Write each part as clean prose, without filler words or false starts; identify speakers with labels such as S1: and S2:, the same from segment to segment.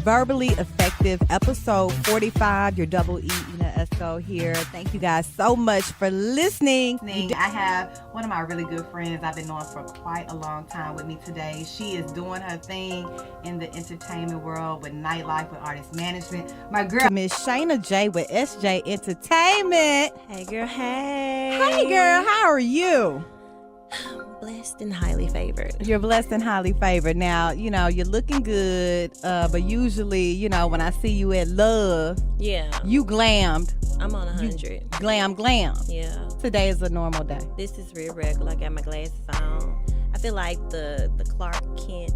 S1: Verbally Effective, episode 45. Your double E, Ena Esco here. Thank you guys so much for listening. I have one of my really good friends I've been knowing for quite a long time with me today. She is doing her thing in the entertainment world with nightlife, with artist management. My girl, Miss Shana J with SJay Entertainment.
S2: Hey, girl. Hey.
S1: Hey, girl. How are you?
S2: Blessed and highly favored.
S1: You're blessed and highly favored. Now, you know, you're looking good, but usually, you know, when I see you at Love, you glammed.
S2: I'm on 100.
S1: Glam.
S2: Yeah.
S1: Today is a normal day.
S2: This is real regular. I got my glasses on. I feel like the Clark Kent,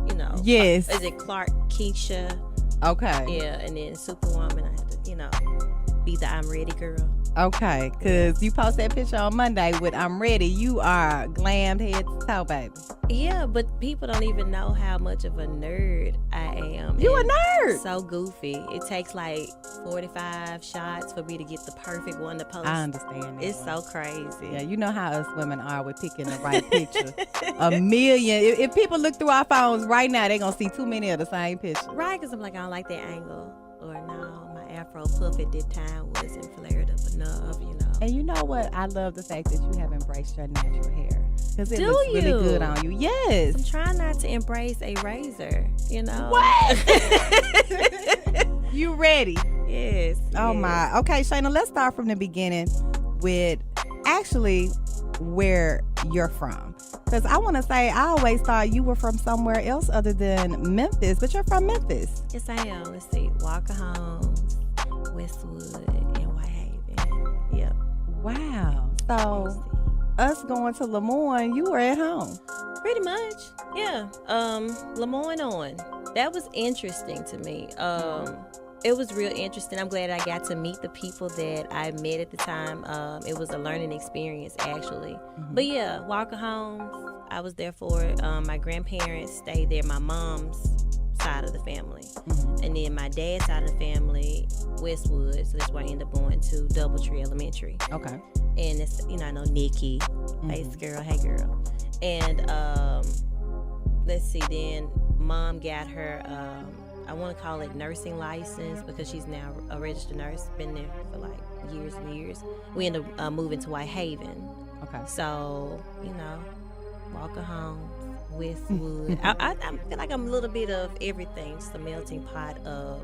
S2: you know.
S1: Yes.
S2: Is it Clark Keisha?
S1: Okay.
S2: Yeah, and then Superwoman. I had to, you know, be the I'm ready girl.
S1: Okay, because you post that picture on Monday with I'm ready. You are glammed head to toe, baby.
S2: Yeah, but people don't even know how much of a nerd I am.
S1: You a nerd.
S2: So goofy. It takes like 45 shots for me to get the perfect one to post.
S1: I understand that.
S2: It's so crazy.
S1: Yeah, you know how us women are with picking the right picture. A million. If people look through our phones right now, they're going to see too many of the same picture.
S2: Right, because I'm like, I don't like that angle. Or no, my afro puff at that time wasn't flared up enough, you know.
S1: And you know what? I love the fact that you have embraced your natural hair. Because it looks really good on you. Yes.
S2: I'm trying not to embrace a razor, you know.
S1: What? You ready?
S2: Yes.
S1: Oh, my. Okay, Shana, let's start from the beginning with actually where you're from. Because I want to say, I always thought you were from somewhere else other than Memphis, but you're from Memphis.
S2: Yes, I am. Let's see. Walker Homes, Westwood, and Whitehaven. Yep.
S1: Wow. So, us going to Lemoyne, you were at home.
S2: Pretty much. Yeah. Lemoyne on. That was interesting to me. It was real interesting. I'm glad I got to meet the people that I met at the time. It was a learning experience, actually. Mm-hmm. But yeah, Walker Homes, I was there for it. My grandparents stayed there, my mom's side of the family. Mm-hmm. And then my dad's side of the family, Westwood. So that's where I ended up going to Doubletree Elementary.
S1: Okay.
S2: And it's, you know, I know Nikki, face girl, hey girl. And let's see, then mom got her... I want to call it nursing license because she's now a registered nurse, been there for like years and years. We ended up moving to Whitehaven. Okay. So, you know, Walker Homes, Westwood. I feel like I'm a little bit of everything. Just a melting pot of,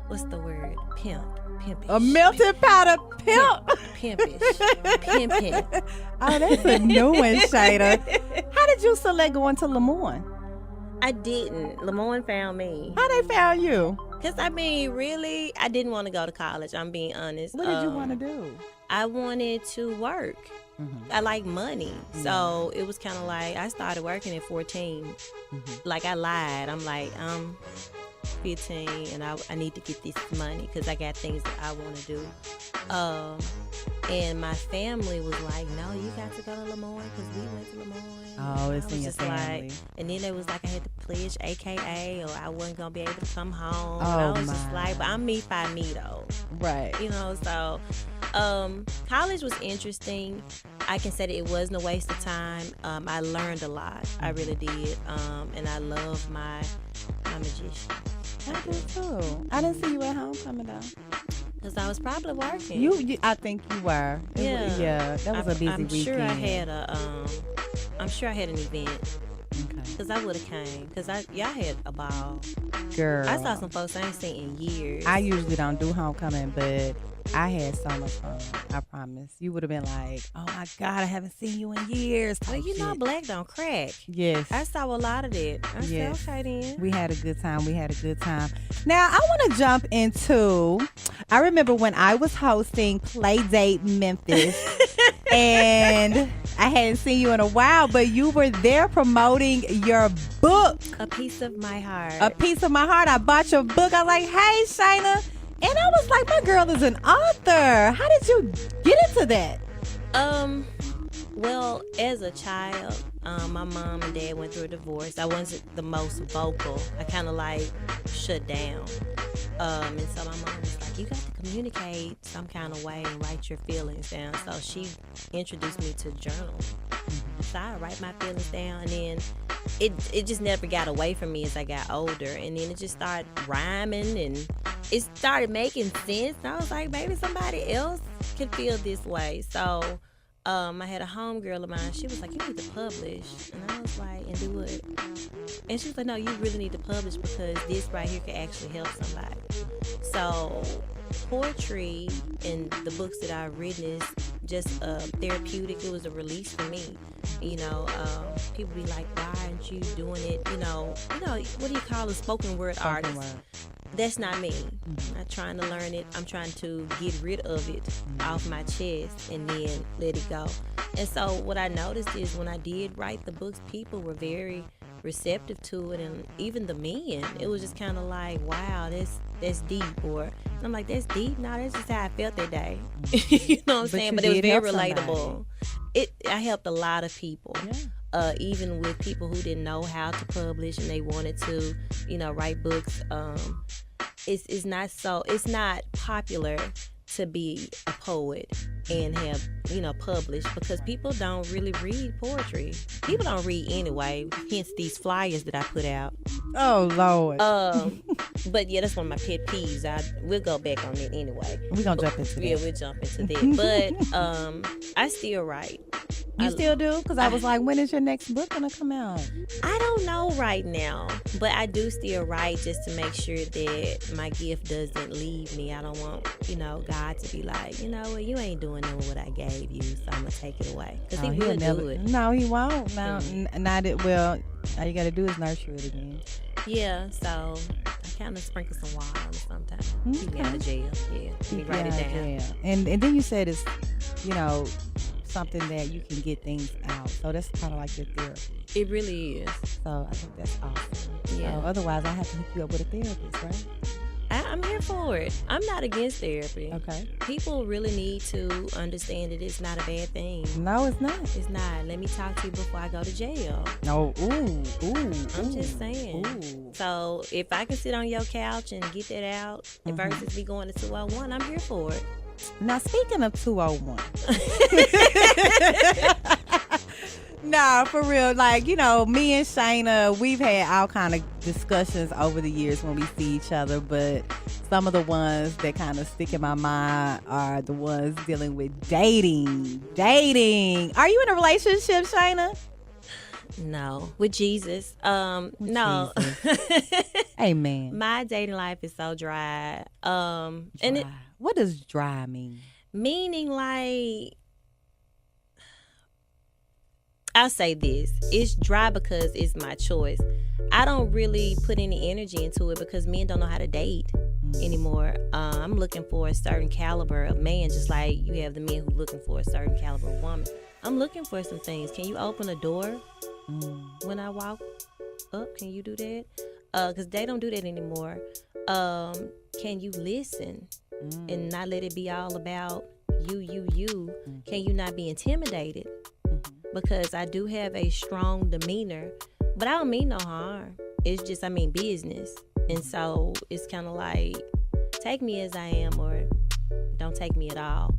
S2: what's the word? Pimpish.
S1: A melting pot of pimp.
S2: Pimpish. Pimpin'.
S1: Oh, that's a new one, Shada. How did you select going to Lemoyne?
S2: I didn't. Lemoyne found me.
S1: How they found you?
S2: Because, I mean, really, I didn't want to go to college. I'm being honest.
S1: What did you want to do?
S2: I wanted to work. Mm-hmm. I like money. Mm-hmm. So it was kind of like, I started working at 14. Mm-hmm. Like, I lied. I'm like, I'm 15 and I need to get this money because I got things that I want to do. And my family was like, no, you got to go to Lemoyne because we went to Lemoyne.
S1: Oh, it's in your family.
S2: Like, and then it was like I had to pledge AKA or I wasn't going to be able to come home.
S1: Oh,
S2: and I was just like, but I'm me by me though.
S1: Right.
S2: You know, so college was interesting. I can say that it wasn't a waste of time. I learned a lot. I really did. And I love my magician.
S1: I do too. I didn't see you at homecoming though.
S2: Because I was probably working.
S1: I think you were.
S2: Yeah.
S1: That was a busy weekend.
S2: I'm sure I had an event.
S1: Okay.
S2: Because I would have came. Because y'all had a ball.
S1: Girl.
S2: I saw some folks I ain't seen in years.
S1: I usually don't do homecoming, but I had so much fun. I promise. You would have been like, oh my God, I haven't seen you in years.
S2: Well, you know, black don't crack.
S1: Yes.
S2: I saw a lot of that. I said, okay then.
S1: We had a good time. Now, I want to jump into, I remember when I was hosting Playdate Memphis, and I hadn't seen you in a while, but you were there promoting your book.
S2: A Piece of My Heart.
S1: A Piece of My Heart. I bought your book. I was like, hey, Shana. And I was like, my girl is an author. How did you get into that?
S2: Well, as a child, my mom and dad went through a divorce. I wasn't the most vocal. I kind of like shut down. And so my mom was like, you got to communicate some kind of way and write your feelings down. So she introduced me to journal. So I write my feelings down, and then it just never got away from me as I got older, and then it just started rhyming and it started making sense. And I was like, maybe somebody else could feel this way. So I had a homegirl of mine. She was like, you need to publish. And I was like, and do what? And she was like, no, you really need to publish because this right here could actually help somebody. So poetry and the books that I've written is just therapeutic. It was a release for me. People be like, why aren't you doing it? What do you call a spoken word artist? That's not me. I'm not trying to learn it. I'm trying to get rid of it off my chest and then let it go. And so what I noticed is when I did write the books, people were very receptive to it, and even the men, it was just kind of like, wow, that's deep. Or I'm like, that's deep? No, that's just how I felt that day. You know what I'm saying? But it was very relatable. I helped a lot of people. Yeah. Even with people who didn't know how to publish and they wanted to, write books. It's not popular to be a poet and have, published because people don't really read poetry. People don't read anyway, hence these flyers that I put out.
S1: Oh, Lord.
S2: But yeah, that's one of my pet peeves. We'll go back on it anyway.
S1: We're going to jump into that.
S2: Yeah, we'll jump into that. But I still write.
S1: You still do? Because I was like, when is your next book going to come out?
S2: I don't know right now, but I do still write just to make sure that my gift doesn't leave me. I don't want, God to be like, you know what, you ain't doing what I gave you, so I'm going to take it away. Because he will do it.
S1: No, he won't. No, well, all you got to do is nurture it again.
S2: Yeah, so I kind of sprinkle some water on it sometimes. Okay. Keep me out of jail. Yeah, let me write it down.
S1: Yeah. And then you said it's, something that you can get things out. So that's kind of like your therapy.
S2: It really is.
S1: So I think that's awesome.
S2: Yeah.
S1: So otherwise, I have to hook you up with a therapist, right?
S2: I'm here for it. I'm not against therapy.
S1: Okay.
S2: People really need to understand that it's not a bad thing.
S1: No, it's not.
S2: It's not. Let me talk to you before I go to jail.
S1: No.
S2: I'm just saying. Ooh. So if I can sit on your couch and get that out, versus me going to 201, I'm here for it.
S1: Now, speaking of 201. Nah, for real. Like, me and Shana, we've had all kind of discussions over the years when we see each other, but some of the ones that kind of stick in my mind are the ones dealing with dating. Are you in a relationship, Shana?
S2: No. With Jesus. No.
S1: Jesus. Amen.
S2: My dating life is so dry.
S1: And what does dry mean?
S2: Meaning like, I'll say this. It's dry because it's my choice. I don't really put any energy into it because men don't know how to date anymore. I'm looking for a certain caliber of man, just like you have the men who looking for a certain caliber of woman. I'm looking for some things. Can you open a door when I walk up? Can you do that? Because they don't do that anymore. Can you listen and not let it be all about you? Can you not be intimidated? Because I do have a strong demeanor, but I don't mean no harm. It's just, I mean business. And so it's kind of like, take me as I am or don't take me at all.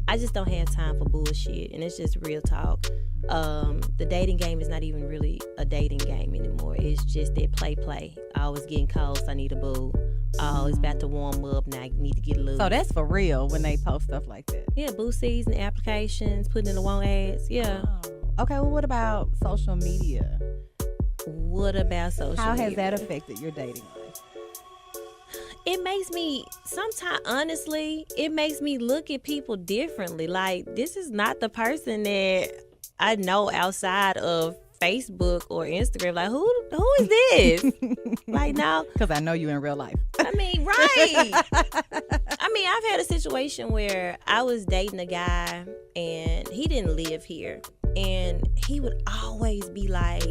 S2: I just don't have time for bullshit, and it's just real talk. The dating game is not even really a dating game anymore. It's just that play. I always getting cold, so I need a boo. Oh, it's about to warm up, now I need to get a little.
S1: So that's for real when they post stuff like that?
S2: Yeah, boo season, applications, putting in the wrong ads, yeah.
S1: Oh. Okay, well, what about social media? How has that affected your dating life?
S2: It makes me, sometimes, honestly, it makes me look at people differently. Like, this is not the person that I know outside of Facebook or Instagram. Like, who is this? Like, no.
S1: Because I know you in real life.
S2: I mean, right. I mean, I've had a situation where I was dating a guy and he didn't live here. And he would always be like,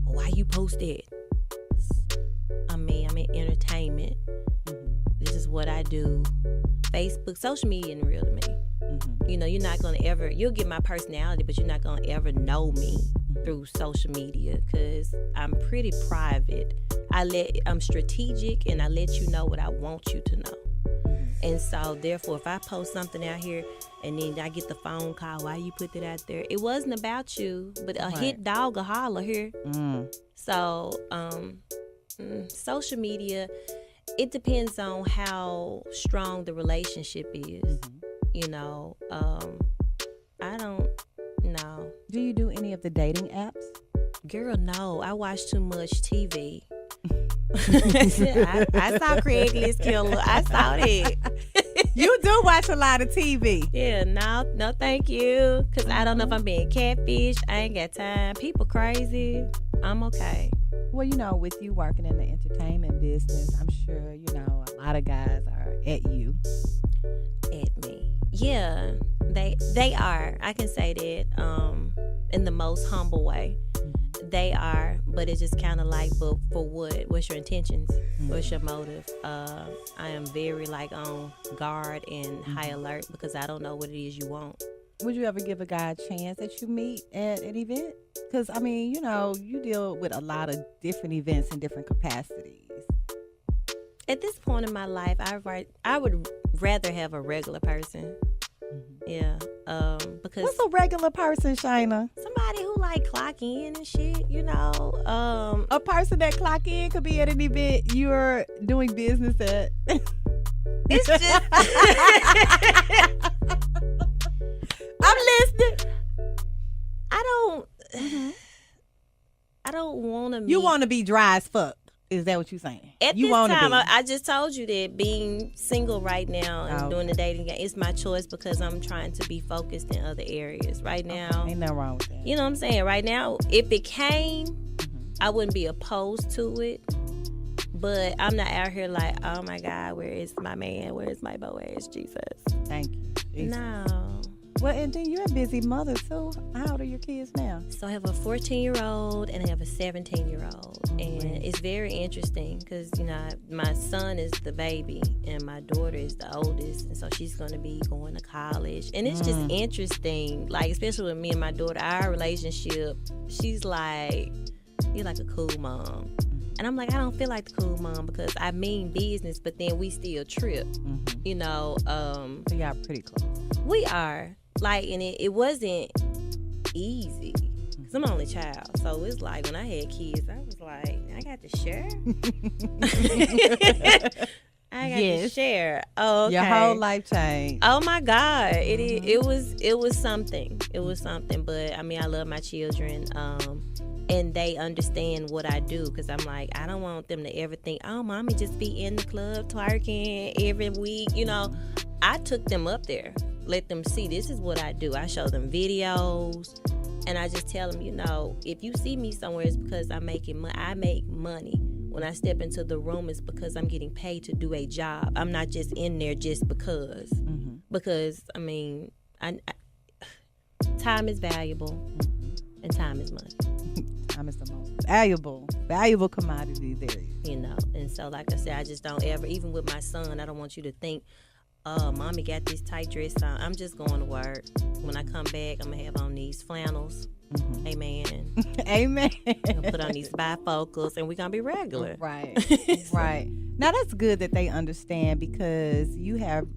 S2: why you post that? I mean, I'm in entertainment. This is what I do. Facebook, social media isn't real to me. You're not going to ever, you'll get my personality, but you're not going to ever know me through social media because I'm pretty private. I'm strategic and I let you know what I want you to know. And so therefore, if I post something out here, And then I get the phone call, why you put that out there? It wasn't about you, but a
S1: Right.
S2: hit dog a holler here. So, social media, it depends on how strong the relationship is. You know, I don't know.
S1: Do you do any of the dating apps?
S2: Girl, no. I watch too much TV. I saw Craigslist Killer. I saw that.
S1: You do watch a lot of TV.
S2: Yeah, no, thank you. Because I don't know if I'm being catfished. I ain't got time. People crazy. I'm okay.
S1: Well, you know, with you working in the entertainment business, I'm sure, you know, a lot of guys are at you.
S2: At me. Yeah, they are. I can say that in the most humble way. They are, but it's just kind of like, but for what? What's your intentions? What's your motive? I am very like on guard and high alert because I don't know what it is you want.
S1: Would you ever give a guy a chance that you meet at an event? Because, I mean, you know, you deal with a lot of different events in different capacities.
S2: At this point in my life, I would rather have a regular person. Yeah, because
S1: what's a regular person, Shana?
S2: Somebody who like clock in and shit, you know.
S1: A person that clock in could be at an event you're doing business at.
S2: It's just
S1: I'm listening.
S2: I don't want to meet.
S1: You want to be dry as fuck. Is that what you're saying?
S2: At
S1: you
S2: this
S1: wanna
S2: time,
S1: be.
S2: I just told you that being single right now and doing the dating game, it's my choice because I'm trying to be focused in other areas. Right now,
S1: ain't nothing wrong with that.
S2: You know what I'm saying? Right now, if it came, I wouldn't be opposed to it. But I'm not out here like, oh my God, where is my man? Where is my Boaz? Jesus.
S1: Thank you. Jesus.
S2: No.
S1: Well, and then you're a busy mother too. How old are your kids now?
S2: So I have a 14-year-old and I have a 17-year-old. And it's very interesting because, you know, my son is the baby and my daughter is the oldest. And so she's going to be going to college. And it's just interesting, like, especially with me and my daughter, our relationship, she's like, you're like a cool mom. And I'm like, I don't feel like the cool mom because I mean business, but then we still trip, you know.
S1: So y'all pretty close.
S2: We are. Like, and it wasn't easy because I'm the only child. So it's like when I had kids, I was like, I got to share. I got to share. Oh, okay.
S1: Your whole life changed.
S2: Oh my God, it was something. It was something. But I mean, I love my children, and they understand what I do because I'm like, I don't want them to ever think, oh, mommy just be in the club twerking every week. You know, I took them up there. Let them see this is what I do. I show them videos and I just tell them, you know, if you see me somewhere, it's because I make money. When I step into the room, it's because I'm getting paid to do a job. I'm not just in there just because. Because, I mean, time is valuable and time is money.
S1: Time is the most valuable commodity there is.
S2: You know, and so like I said, I just don't ever, even with my son, I don't want you to think, oh, mommy got this tight dress on. I'm just going to work. When I come back, I'm going to have on these flannels. Amen.
S1: Amen.
S2: I'm going to put on these bifocals and we're going to be regular.
S1: Right. Right. Now, that's good that they understand because you have,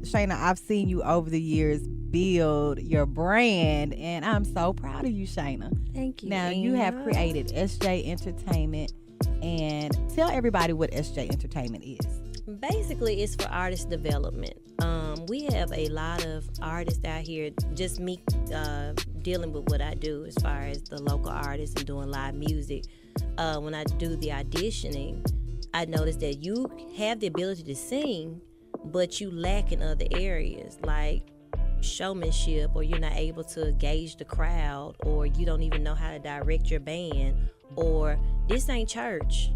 S1: Shana, I've seen you over the years build your brand, and I'm so proud of you, Shana.
S2: Thank you.
S1: Now, you have created SJay Entertainment, and tell everybody what SJay Entertainment is.
S2: Basically, it's for artist development. We have a lot of artists out here, just me dealing with what I do as far as the local artists and doing live music. When I do the auditioning, I noticed that you have the ability to sing, but you lack in other areas like showmanship, or you're not able to gauge the crowd, or you don't even know how to direct your band, or this ain't church.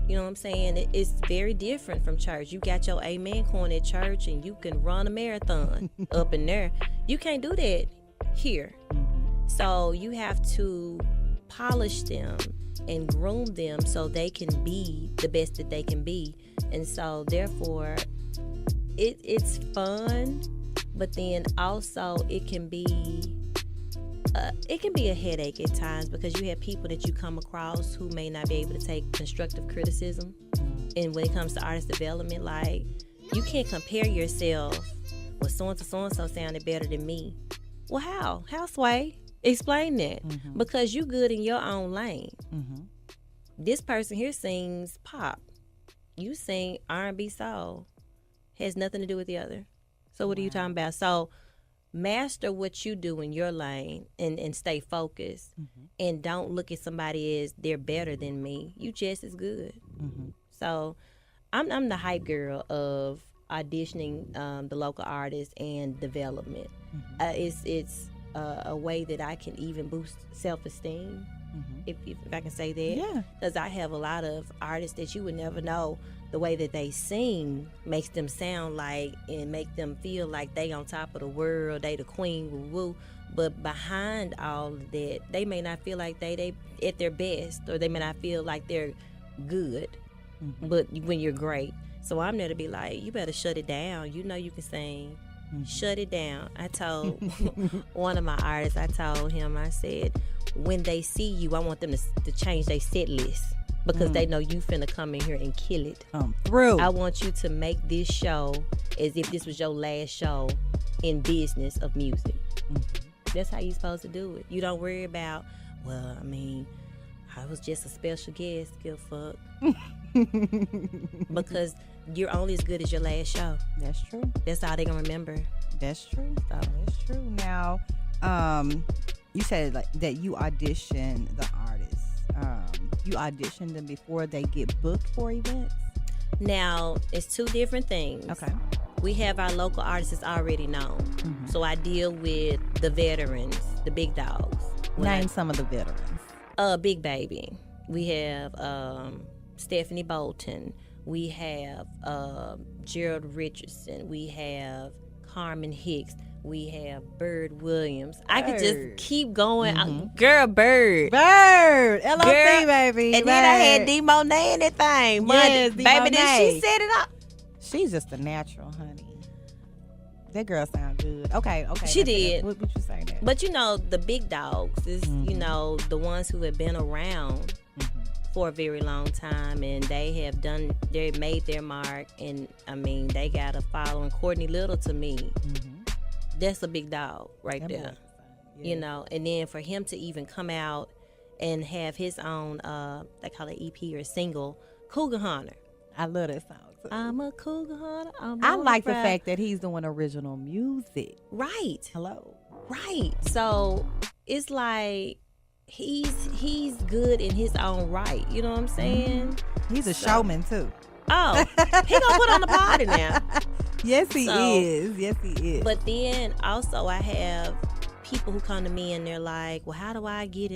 S2: You know what I'm saying? It's very different from church. You got your amen corn at church and you can run a marathon up in there. You can't do that here. So you have to polish them and groom them so they can be the best that they can be. And so therefore it's fun, but then also it can be a headache at times because you have people that you come across who may not be able to take constructive criticism. And when it comes to artist development, like, you can't compare yourself well, so-and-so sounded better than me. Well, how? How, Sway? Explain that. Because you good in your own lane. This person here sings pop. You sing R&B soul. Has nothing to do with the other. So what are you talking about? So master what you do in your lane and stay focused. And don't look at somebody as they're better than me. You just as good. So I'm the hype girl of auditioning the local artists and development. It's a way that I can even boost self-esteem, if I can say that.
S1: Yeah.
S2: Because I have a lot of artists that you would never know. The way that they sing makes them sound like and make them feel like they on top of the world, they the queen, woo-woo. But behind all of that, they may not feel like they at their best, or they may not feel like they're good. But when you're great. So I'm there to be like, you better shut it down. You know you can sing. Shut it down. I told one of my artists, I told him, I said, when they see you, I want them to change their set list. Because they know you finna come in here and kill it.
S1: Through.
S2: I want you to make this show as if this was your last show in business of music. That's how you supposed to do it. You don't worry about, well, I mean, I was just a special guest. Give a fuck. Because you're only as good as your last show.
S1: That's true.
S2: That's all they gonna remember.
S1: That's true. That's true. Now, you said like that you audition the artists. You audition them before they get booked for events?
S2: Now, it's two different things.
S1: Okay.
S2: We have our local artists already known. So I deal with the veterans, the big dogs.
S1: Name some of the veterans.
S2: Big Baby. We have Stephanie Bolton. We have Gerald Richardson. We have Carmen Hicks. We have Bird Williams. I could just keep going. Girl, Bird.
S1: LOC, baby.
S2: And then I had D Monet in that thing.
S1: Yes,
S2: baby,
S1: Monet.
S2: then she set it up.
S1: She's just a natural, honey. That girl sound good. Okay.
S2: She did.
S1: What would you say that?
S2: But you know, the big dogs is, you know, the ones who have been around for a very long time, and they made their mark, and I mean, they got a following. Courtney Little, to me, that's a big dog right there. Yeah. You know, and then for him to even come out and have his own, they call it EP or single, Cougar Hunter.
S1: I love that song too.
S2: I'm a Cougar Hunter.
S1: I like the fact that he's doing original music.
S2: Right.
S1: Hello.
S2: Right. So it's like he's good in his own right. You know what I'm saying?
S1: He's a showman too.
S2: Oh, he gonna put on the party now.
S1: Yes, he is. Yes, he is.
S2: But then also I have people who come to me and they're like, well, how do I get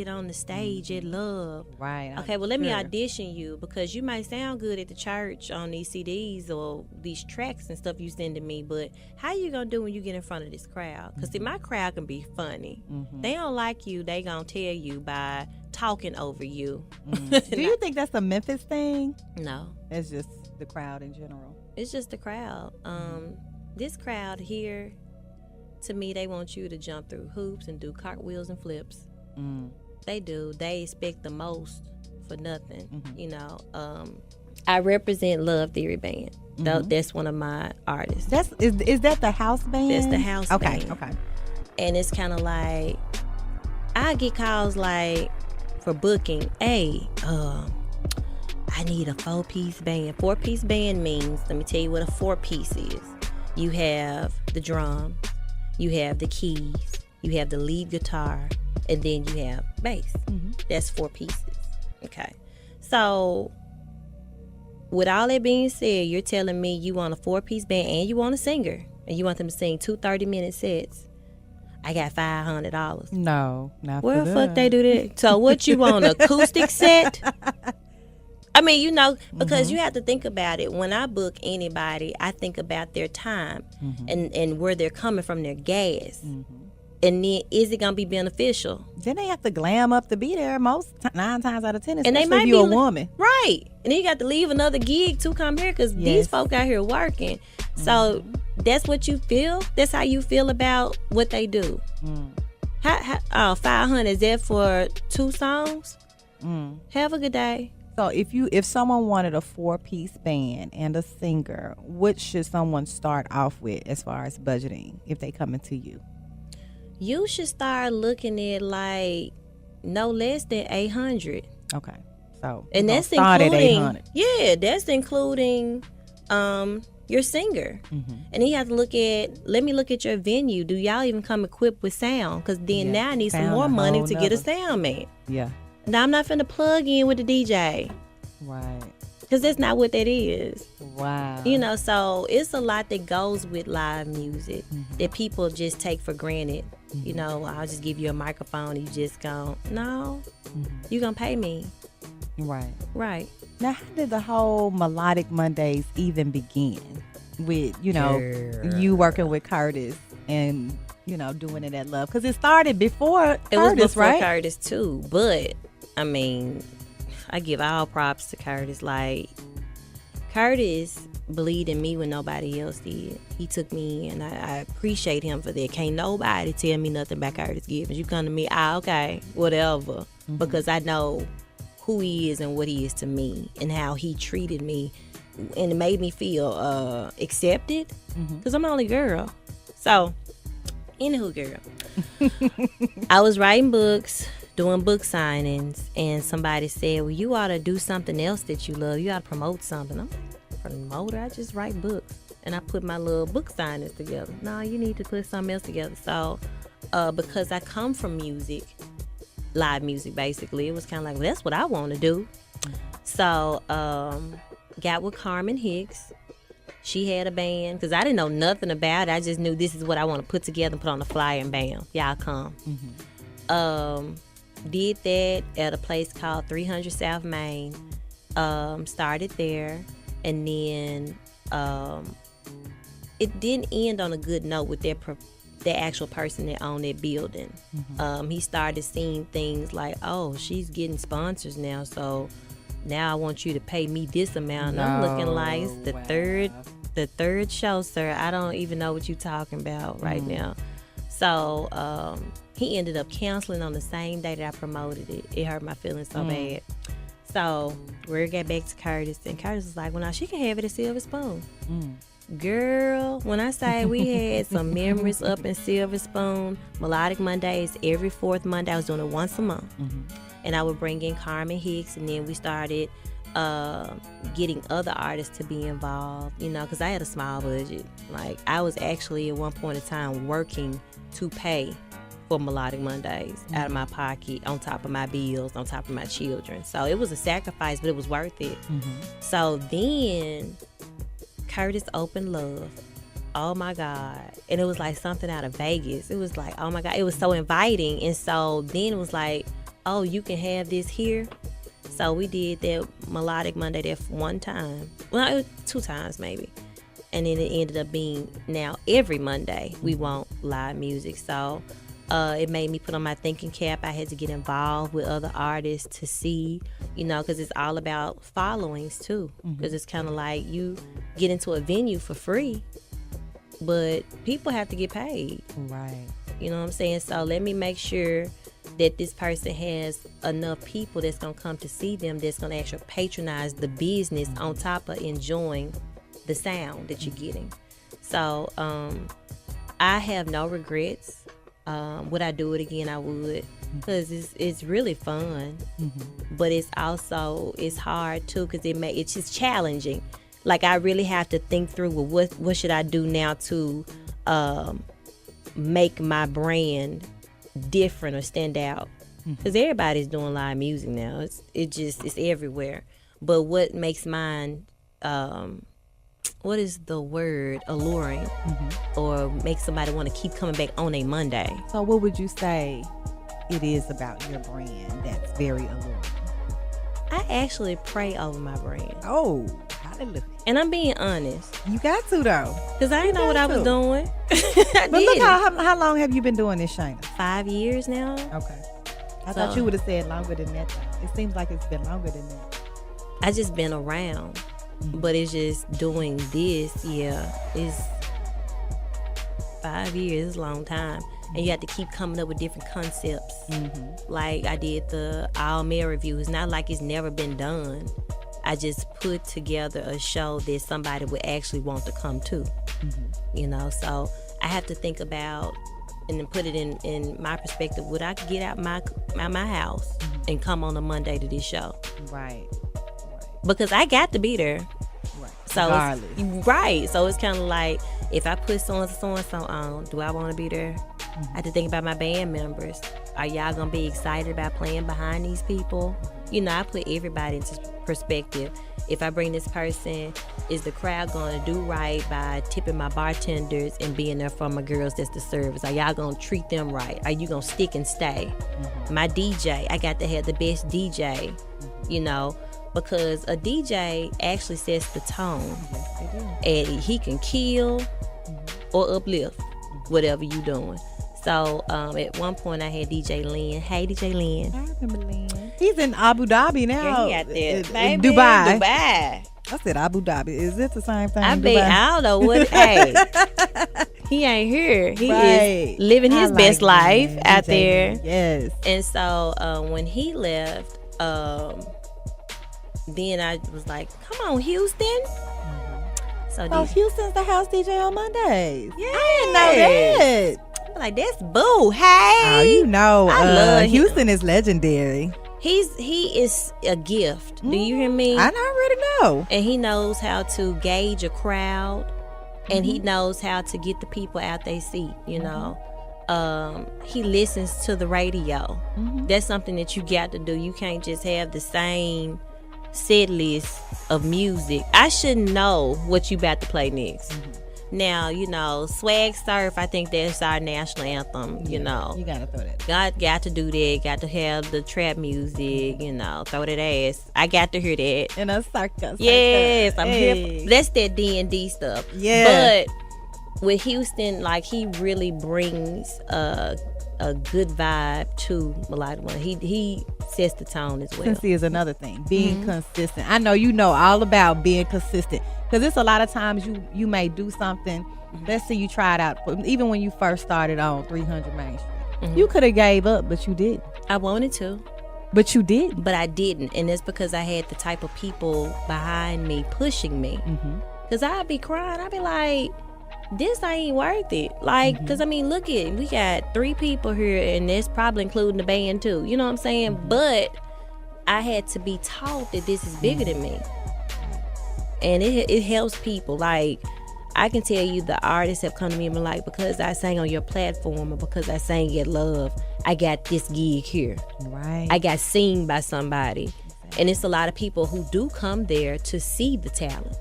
S2: on the stage at Love?
S1: Right.
S2: Okay, well, let me audition you, because you might sound good at the church on these CDs or these tracks and stuff you send to me, but how you gonna do when you get in front of this crowd? Because see, my crowd can be funny. They don't like you, they gonna tell you by talking over you.
S1: Do you think that's a Memphis thing?
S2: No.
S1: It's just the crowd in general.
S2: It's just the crowd. This crowd here, to me, they want you to jump through hoops and do cartwheels and flips. They do. They expect the most for nothing. You know, I represent Love Theory Band. That's one of my artists.
S1: Is that the house band?
S2: That's the house band.
S1: Okay.
S2: And it's kind of like, I get calls like for booking. Hey, I need a 4-piece band. 4-piece band means, let me tell you what a 4-piece is. You have the drum, you have the keys, you have the lead guitar, and then you have bass. That's 4 pieces. Okay. So, with all that being said, you're telling me you want a 4-piece band and you want a singer, and you want them to sing 2 30-minute sets. I got $500.
S1: No, not
S2: where
S1: for
S2: the
S1: them.
S2: fuck they do that? So what you want, acoustic set? I mean, you know, because you have to think about it. When I book anybody, I think about their time and where they're coming from, their gas. And then, is it going to be beneficial?
S1: Then they have to glam up to be there 9 times out of 10, especially
S2: and they might
S1: if you're a
S2: be
S1: woman.
S2: Right. And then you got to leave another gig to come here, because these folk out here working. So that's what you feel? That's how you feel about what they do? How, 500, is that for 2 songs? Have a good day.
S1: So if someone wanted a 4-piece band and a singer, what should someone start off with as far as budgeting if they come into you?
S2: You should start looking at like no less than 800.
S1: Okay. So
S2: and that's
S1: start
S2: including
S1: at 800.
S2: Yeah, that's including your singer. And then you have to let me look at your venue. Do y'all even come equipped with sound? Because then now I need some more money to get a sound man.
S1: Yeah.
S2: Now I'm not finna plug in with the DJ.
S1: Right.
S2: Because that's not what that is.
S1: Wow.
S2: So it's a lot that goes with live music that people just take for granted. I'll just give you a microphone and you just go, no, you gonna pay me. Right.
S1: Now, how did the whole Melodic Mondays even begin? With, you working with Curtis and, doing it at Love? Because it started before Curtis,
S2: It was before
S1: right?
S2: Curtis, too. But, I mean, I give all props to Curtis. Like, Curtis believed in me when nobody else did. He took me in, and I appreciate him for that. Can't nobody tell me nothing about Curtis Gibbons. You come to me, okay, whatever. Because I know who he is and what he is to me and how he treated me, and it made me feel accepted because I'm the only girl. So, anywho, girl, I was writing books, doing book signings, and somebody said, well, you ought to do something else that you love. You ought to promote something. I'm like, promoter? I just write books. And I put my little book signings together. No, you need to put something else together. So, because I come from music, live music basically, it was kind of like, well, that's what I want to do. So got with Carmen Hicks. She had a band because I didn't know nothing about it. I just knew this is what I want to put together and put on the flyer, and bam, y'all come. Did that at a place called 300 South Main. Started there, and then it didn't end on a good note with the actual person that owned that building. He started seeing things like, oh, she's getting sponsors now, so now I want you to pay me this amount. And I'm looking like it's the third show, sir. I don't even know what you're talking about right now. So he ended up canceling on the same day that I promoted it. It hurt my feelings so bad. So we got back to Curtis, and Curtis was like, well, now she can have it at Silver Spoon. Girl, when I say we had some memories up in Silver Spoon, Melodic Mondays, every fourth Monday, I was doing it once a month. And I would bring in Carmen Hicks, and then we started getting other artists to be involved, because I had a small budget. Like, I was actually at one point in time working to pay for Melodic Mondays out of my pocket, on top of my bills, on top of my children. So it was a sacrifice, but it was worth it. So then Curtis opened Love. Oh my God. And it was like something out of Vegas. It was like, oh my God, it was so inviting. And so then it was like, oh, you can have this here. So we did that Melodic Monday there one time. Well, it was 2 times maybe. And then it ended up being now every Monday we want live music. So it made me put on my thinking cap. I had to get involved with other artists to see, because it's all about followings too. Because it's kind of like you get into a venue for free, but people have to get paid.
S1: Right.
S2: You know what I'm saying? So let me make sure that this person has enough people that's going to come to see them, that's going to actually patronize the business on top of enjoying the sound that you're getting. So I have no regrets. Would I do it again? I would, because it's really fun, but it's hard too, because it's just challenging. Like, I really have to think through, well, what should I do now to make my brand different or stand out? Because everybody's doing live music now. It's everywhere. But what makes mine, what is the word, alluring, or make somebody want to keep coming back on a Monday?
S1: So what would you say it is about your brand that's very alluring?
S2: I actually pray over my brand.
S1: Oh, hallelujah.
S2: And I'm being honest.
S1: You got to, though.
S2: Because I didn't know what I was doing.
S1: But look, how long have you been doing this, Shana?
S2: 5 years now.
S1: Okay. I thought you would have said longer than that, though. It seems like it's been longer than that.
S2: I just been around. But it's just doing this, it's 5 years, it's a long time. and you have to keep coming up with different concepts. Like I did the all male review. It's not like it's never been done. I just put together a show that somebody would actually want to come to. You know, so I have to think about and then put it in my perspective. Would I get out my house and come on a Monday to this show?
S1: Right.
S2: Because I got to be there.
S1: Right.
S2: So so it's kind of like, if I put so and so on, do I want to be there? I have to think about my band members. Are y'all gonna be excited about playing behind these people? You know, I put everybody into perspective. If I bring this person, is the crowd gonna do right by tipping my bartenders and being there for my girls that's the service? Are y'all gonna treat them right? Are you gonna stick and stay? My DJ, I got to have the best DJ, you know, because a DJ actually sets the tone. And he can kill or uplift whatever you doing. So at one point I had DJ Lynn. Hey, DJ Lynn.
S1: I remember Lynn. He's in Abu Dhabi now.
S2: Yeah, he out there.
S1: In Dubai.
S2: I
S1: said Abu Dhabi. Is it the same thing?
S2: I don't know what. Hey, he ain't here. He is living his best life out there.
S1: Yes.
S2: And so when he left, then I was like, "Come on, Houston."
S1: So Houston's the house DJ on Mondays.
S2: Yeah,
S1: I didn't know that.
S2: I'm like, that's boo. Hey,
S1: oh, you know,
S2: I love
S1: Houston is legendary.
S2: He is a gift. Do you hear me?
S1: I already know.
S2: And he knows how to gauge a crowd, and he knows how to get the people out their seat. You know, he listens to the radio. That's something that you got to do. You can't just have the same set list of music. I should know what you about to play next. Now, you know, Swag Surf, I think that's our national anthem, you know.
S1: You gotta throw that.
S2: Got to do that. Got to have the trap music, you know, throw that ass. I got to hear that.
S1: In a circus.
S2: Yes, I'm here. That's that D&D stuff.
S1: Yeah.
S2: But with Houston, like, he really brings a good vibe to Melodic One. He sets the tone as well.
S1: Consistency is another thing. Being consistent. I know you know all about being consistent, because it's a lot of times you may do something. Let's say you try it out. Even when you first started on 300 Main Street, you could have gave up, but you didn't.
S2: I wanted to.
S1: But you did.
S2: But I didn't. And it's because I had the type of people behind me pushing me. Because I'd be crying. I'd be like, this ain't worth it. Like, because I mean, look at, we got 3 people here, and that's probably including the band too. You know what I'm saying? But I had to be taught that this is bigger than me. And it helps people. Like, I can tell you the artists have come to me and been like, because I sang on your platform, or because I sang Get Love, I got this gig here.
S1: Right.
S2: I got seen by somebody. And it's a lot of people who do come there to see the talent.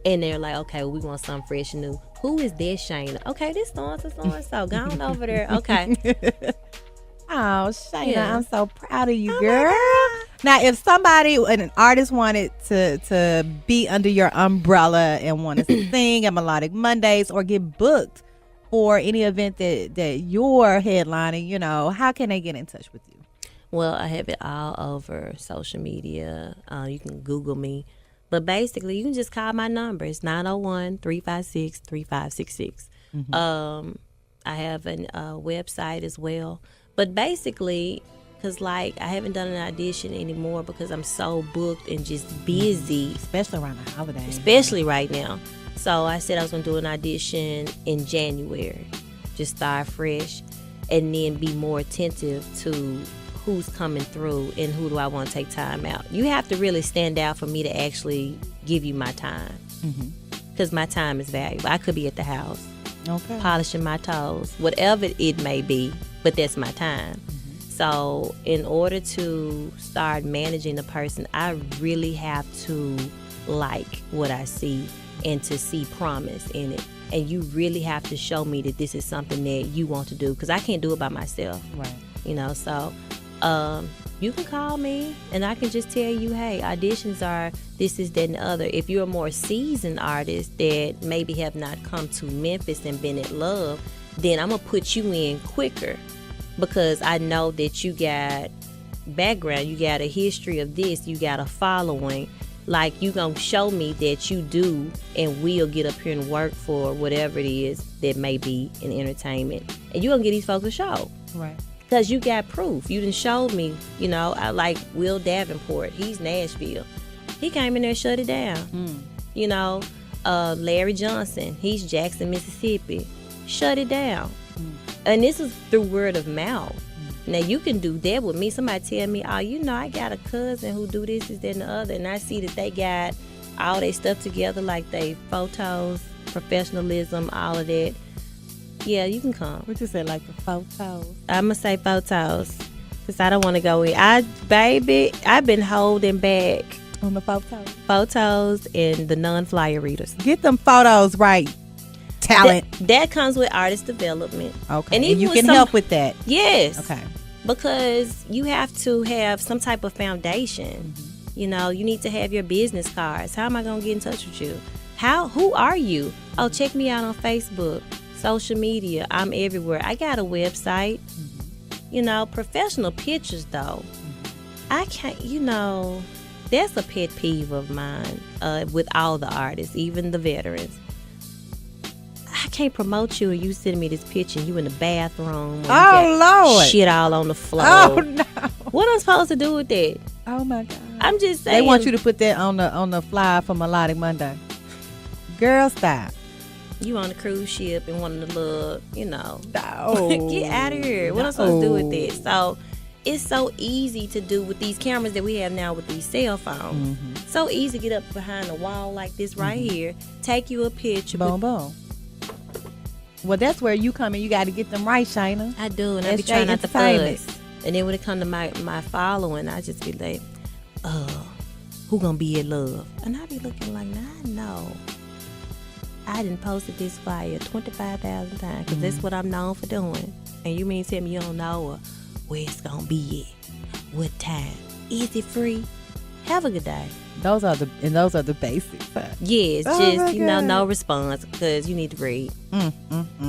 S2: And they're like, okay, well, we want something fresh and new. Who is this, Shana? Okay, this so-and-so. Go on over there. Okay.
S1: Oh, Shana, I'm so proud of you, girl. Now, if somebody, an artist, wanted to be under your umbrella and wanted to sing at Melodic Mondays or get booked for any event that you're headlining, you know, how can they get in touch with you?
S2: Well, I have it all over social media. You can Google me. But basically, you can just call my number. It's 901-356-3566. I have a website as well. But basically, because, like, I haven't done an audition anymore because I'm so booked and just busy.
S1: Especially around the holidays.
S2: Especially right now. So I said I was going to do an audition in January. Just start fresh and then be more attentive to who's coming through and who do I want to take time out. You have to really stand out for me to actually give you my time. Because my time is valuable. I could be at the house. Polishing my toes. Whatever it may be. But that's my time. So in order to start managing a person, I really have to like what I see and to see promise in it. And you really have to show me that this is something that you want to do, because I can't do it by myself.
S1: Right.
S2: You know, so you can call me and I can just tell you, hey, auditions are this, is, that, and the other. If you're a more seasoned artist that maybe have not come to Memphis and been at Love, then I'm going to put you in quicker, because I know that you got background, you got a history of this, you got a following. Like, you gonna show me that you do and will get up here and work for whatever it is that may be in entertainment. And you gonna get these folks a show.
S1: Right.
S2: Because you got proof. You done showed me, I like Will Davenport. He's Nashville. He came in there and shut it down. Larry Johnson, he's Jackson, Mississippi. Shut it down. And this is through word of mouth. Now, you can do that with me. Somebody tell me, I got a cousin who do this, that, and the other. And I see that they got all their stuff together, like they photos, professionalism, all of that. Yeah, you can come.
S1: What you say, like the photos?
S2: I'm going to say photos. Because I don't want to go in. I've been holding back.
S1: On the photos?
S2: Photos and the non-flyer readers.
S1: Get them photos right. Talent.
S2: That comes with artist development.
S1: Okay. And you can help with that.
S2: Yes.
S1: Okay.
S2: Because you have to have some type of foundation. You need to have your business cards. How am I going to get in touch with you? Who are you? Oh, check me out on Facebook, social media. I'm everywhere. I got a website. Professional pictures, though. I can't, that's a pet peeve of mine with all the artists, even the veterans. I can't promote you and you sending me this picture and you in the bathroom.
S1: Lord.
S2: Shit all on the floor.
S1: Oh, no.
S2: What am I supposed to do with that?
S1: Oh, my God.
S2: I'm just saying.
S1: They want you to put that on the flyer for Melodic Monday. Girl, stop.
S2: You on a cruise ship and one of the little,
S1: No.
S2: Get out of here. What am I supposed to do with this? So it's so easy to do with these cameras that we have now with these cell phones. So easy to get up behind a wall like this right here, take you a picture.
S1: Boom, boom. Well, that's where you come in. You got to get them right, Shana.
S2: I do, and I be trying not to fuss. And then when it comes to my following, I just be like, who gonna be in love? And I be looking like, nah, I know. I done posted this flyer 25,000 times because that's what I'm known for doing. And you mean tell me you don't know where it's gonna be at? What time? Is it free? Have a good day.
S1: Those are the basics.
S2: Yes, just no response because you need to read.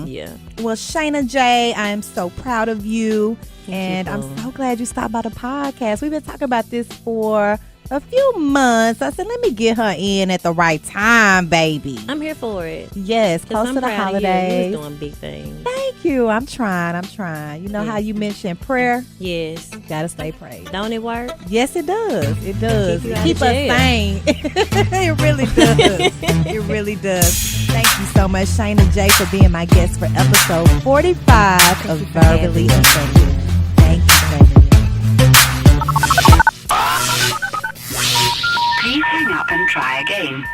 S2: Yeah.
S1: Well, Shana J, I am so proud of you,
S2: Thank you,
S1: I'm so glad you stopped by the podcast. We've been talking about this for a few months. I said, let me get her in at the right time, baby.
S2: I'm here for it.
S1: Yes, close to the holidays.
S2: You was doing big things.
S1: Thank you. I'm trying. You know how you mentioned prayer?
S2: Yes.
S1: Gotta stay prayed.
S2: Don't it work?
S1: Yes, it does. It does.
S2: Keep
S1: us sane. It really does. It really does. Thank you so much, Shana J, for being my guest for episode 45 of Verbally Offended. Thank you, Shana.
S3: Please hang up and try again.